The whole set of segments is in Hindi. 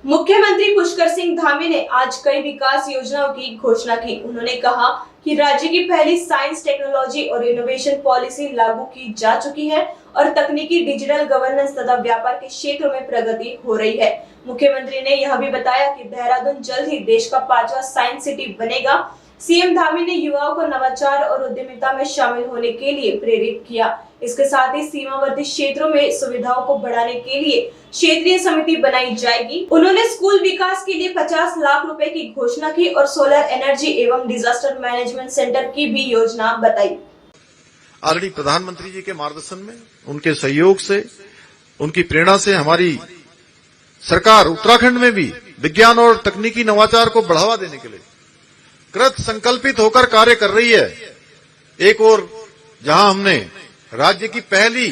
मुख्यमंत्री पुष्कर सिंह धामी ने आज कई विकास योजनाओं की घोषणा की। उन्होंने कहा कि राज्य की पहली साइंस, टेक्नोलॉजी और इनोवेशन पॉलिसी लागू की जा चुकी है और तकनीकी, डिजिटल गवर्नेंस तथा व्यापार के क्षेत्रों में प्रगति हो रही है। मुख्यमंत्री ने यह भी बताया कि देहरादून जल्द ही देश का 5वां साइंस सिटी बनेगा। सीएम धामी ने युवाओं को नवाचार और उद्यमिता में शामिल होने के लिए प्रेरित किया। इसके साथ ही सीमावर्ती क्षेत्रों में सुविधाओं को बढ़ाने के लिए क्षेत्रीय समिति बनाई जाएगी। उन्होंने स्कूल विकास के लिए 50 लाख रुपए की घोषणा की और सोलर एनर्जी एवं डिजास्टर मैनेजमेंट सेंटर की भी योजना बताई। ऑलरेडी प्रधानमंत्री जी के मार्गदर्शन में, उनके सहयोग से, उनकी प्रेरणा से हमारी सरकार उत्तराखंड में भी विज्ञान और तकनीकी नवाचार को बढ़ावा देने के लिए कृत संकल्पित होकर कार्य कर रही है। एक और जहां हमने राज्य की पहली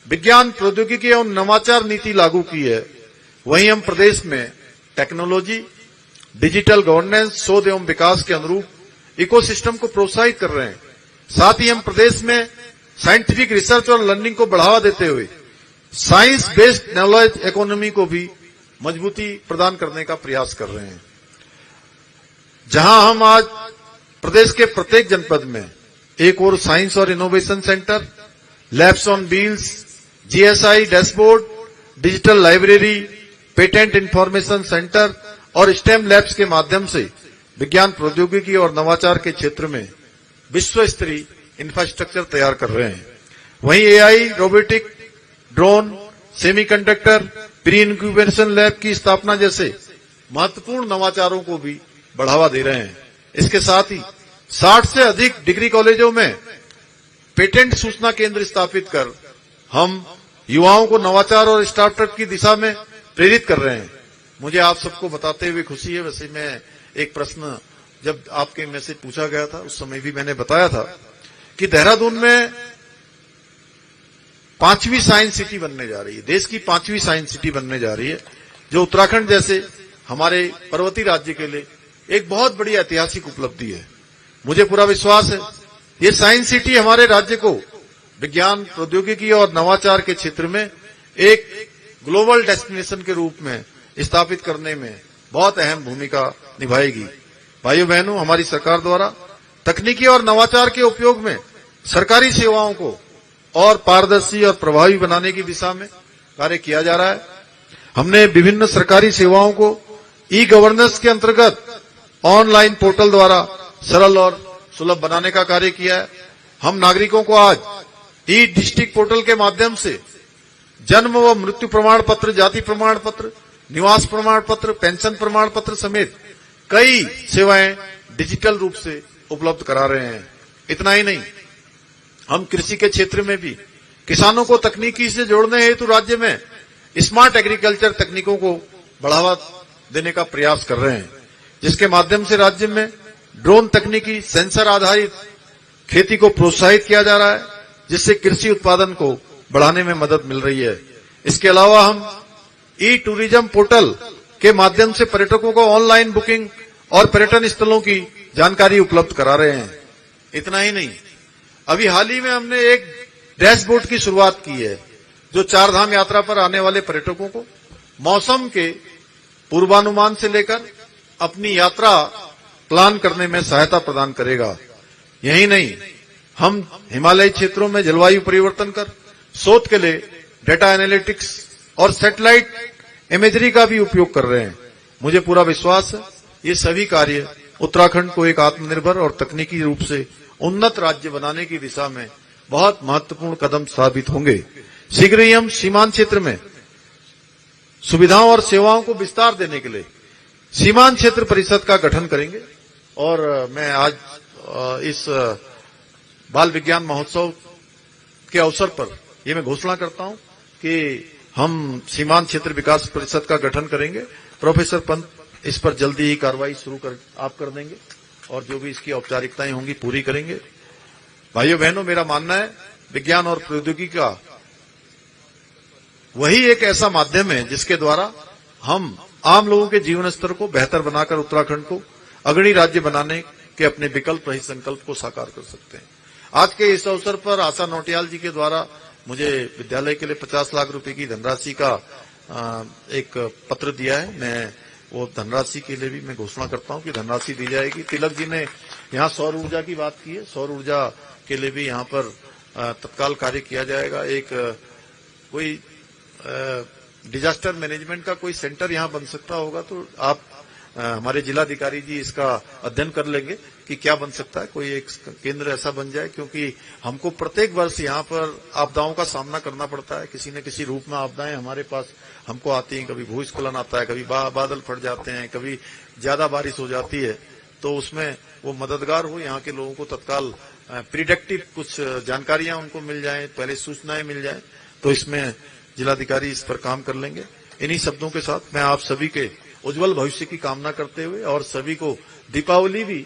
विज्ञान, प्रौद्योगिकी एवं नवाचार नीति लागू की है, वहीं हम प्रदेश में टेक्नोलॉजी, डिजिटल गवर्नेंस, शोध एवं विकास के अनुरूप इकोसिस्टम को प्रोत्साहित कर रहे हैं। साथ ही हम प्रदेश में साइंटिफिक रिसर्च और लर्निंग को बढ़ावा देते हुए साइंस बेस्ड नॉलेज इकोनॉमी को भी मजबूती प्रदान करने का प्रयास कर रहे हैं। जहां हम आज प्रदेश के प्रत्येक जनपद में एक और साइंस और innovation centre, labs on wheels, GSI dashboard, digital library, patent information centre और स्टेम लैब्स के माध्यम से विज्ञान, प्रौद्योगिकी और नवाचार के क्षेत्र में विश्व स्तरीय इंफ्रास्ट्रक्चर तैयार कर रहे हैं। वहीं AI, robotic, drone, semiconductor, pre incubation lab की स्थापना जैसे महत्वपूर्ण नवाचारों को भी बढ़ावा दे रहे हैं। इसके साथ ही 60 से अधिक डिग्री कॉलेजों में पेटेंट सूचना केंद्र स्थापित कर हम युवाओं को नवाचार और स्टार्टअप की दिशा में प्रेरित कर रहे हैं। मुझे आप सबको बताते हुए खुशी है। वैसे मैं एक प्रश्न जब आपके में से पूछा गया था उस समय भी मैंने बताया था कि देहरादून में 5वीं साइंस सिटी बनने जा रही है, देश की 5वीं साइंस सिटी बनने जा रही है, जो उत्तराखंड जैसे हमारे पर्वतीय राज्य के लिए एक बहुत बड़ी ऐतिहासिक उपलब्धि है। मुझे पूरा विश्वास है ये साइंस सिटी हमारे राज्य को विज्ञान, प्रौद्योगिकी और नवाचार के क्षेत्र में एक ग्लोबल डेस्टिनेशन के रूप में स्थापित करने में बहुत अहम भूमिका निभाएगी। भाइयों बहनों, हमारी सरकार द्वारा तकनीकी और नवाचार के उपयोग में सरकारी सेवाओं को और पारदर्शी और प्रभावी बनाने की दिशा में कार्य किया जा रहा है। हमने विभिन्न सरकारी सेवाओं को ई गवर्नेंस के अंतर्गत ऑनलाइन पोर्टल द्वारा सरल और सुलभ बनाने का कार्य किया है। हम नागरिकों को आज ई डिस्ट्रिक्ट पोर्टल के माध्यम से जन्म व मृत्यु प्रमाण पत्र, जाति प्रमाण पत्र, निवास प्रमाण पत्र, पेंशन प्रमाण पत्र समेत कई सेवाएं डिजिटल रूप से उपलब्ध करा रहे हैं। इतना ही नहीं, हम कृषि के क्षेत्र में भी किसानों को तकनीकी से जोड़ने हेतु राज्य में स्मार्ट एग्रीकल्चर तकनीकों को बढ़ावा देने का प्रयास कर रहे हैं, जिसके माध्यम से राज्य में ड्रोन तकनीकी, सेंसर आधारित खेती को प्रोत्साहित किया जा रहा है, जिससे कृषि उत्पादन को बढ़ाने में मदद मिल रही है। इसके अलावा हम ई टूरिज्म पोर्टल के माध्यम से पर्यटकों को ऑनलाइन बुकिंग और पर्यटन स्थलों की जानकारी उपलब्ध करा रहे हैं। इतना ही नहीं, अभी हाल ही में हमने एक डैशबोर्ड की शुरुआत की है, जो 4 धाम यात्रा पर आने वाले पर्यटकों को मौसम के पूर्वानुमान से लेकर अपनी यात्रा प्लान करने में सहायता प्रदान करेगा। यही नहीं, हम हिमालयी क्षेत्रों में जलवायु परिवर्तन कर शोध के लिए डेटा एनालिटिक्स और सैटेलाइट इमेजरी का भी उपयोग कर रहे हैं। मुझे पूरा विश्वास है ये सभी कार्य उत्तराखंड को एक आत्मनिर्भर और तकनीकी रूप से उन्नत राज्य बनाने की दिशा में बहुत महत्वपूर्ण कदम साबित होंगे। शीघ्र ही हम सीमांत क्षेत्र में सुविधाओं और सेवाओं को विस्तार देने के लिए सीमांत क्षेत्र परिषद का गठन करेंगे। और मैं आज इस बाल विज्ञान महोत्सव के अवसर पर ये मैं घोषणा करता हूं कि हम सीमांत क्षेत्र विकास परिषद का गठन करेंगे। प्रोफेसर पंत इस पर जल्दी ही कार्रवाई शुरू कर देंगे और जो भी इसकी औपचारिकताएं होंगी पूरी करेंगे। भाइयों बहनों, मेरा मानना है विज्ञान और प्रौद्योगिकी का वही एक ऐसा माध्यम है जिसके द्वारा हम आम लोगों के जीवन स्तर को बेहतर बनाकर उत्तराखंड को अग्रणी राज्य बनाने के अपने विकल्प रहित संकल्प को साकार कर सकते हैं। आज के इस अवसर पर आशा नौटियाल जी के द्वारा मुझे विद्यालय के लिए 50 लाख रुपए की धनराशि का एक पत्र दिया है। मैं वो धनराशि के लिए भी मैं घोषणा करता हूं कि धनराशि दी जाएगी। तिलक जी ने यहाँ सौर ऊर्जा की बात की है, सौर ऊर्जा के लिए भी यहाँ पर तत्काल कार्य किया जाएगा। एक कोई डिजास्टर मैनेजमेंट का कोई सेंटर यहाँ बन सकता होगा तो आप हमारे जिलाधिकारी जी इसका अध्ययन कर लेंगे कि क्या बन सकता है। कोई एक केंद्र ऐसा बन जाए, क्योंकि हमको प्रत्येक वर्ष यहाँ पर आपदाओं का सामना करना पड़ता है। किसी न किसी रूप में आपदाएं हमारे पास हमको आती हैं। कभी भूस्खलन आता है, कभी बादल फट जाते हैं, कभी ज्यादा बारिश हो जाती है, तो उसमें वो मददगार हो, यहाँ के लोगों को तत्काल प्रिडिक्टिव कुछ जानकारियां उनको मिल जाएं, पहले सूचनाएं मिल जाएं, तो इसमें जिलाधिकारी इस पर काम कर लेंगे। इन्हीं शब्दों के साथ मैं आप सभी के उज्जवल भविष्य की कामना करते हुए और सभी को दीपावली भी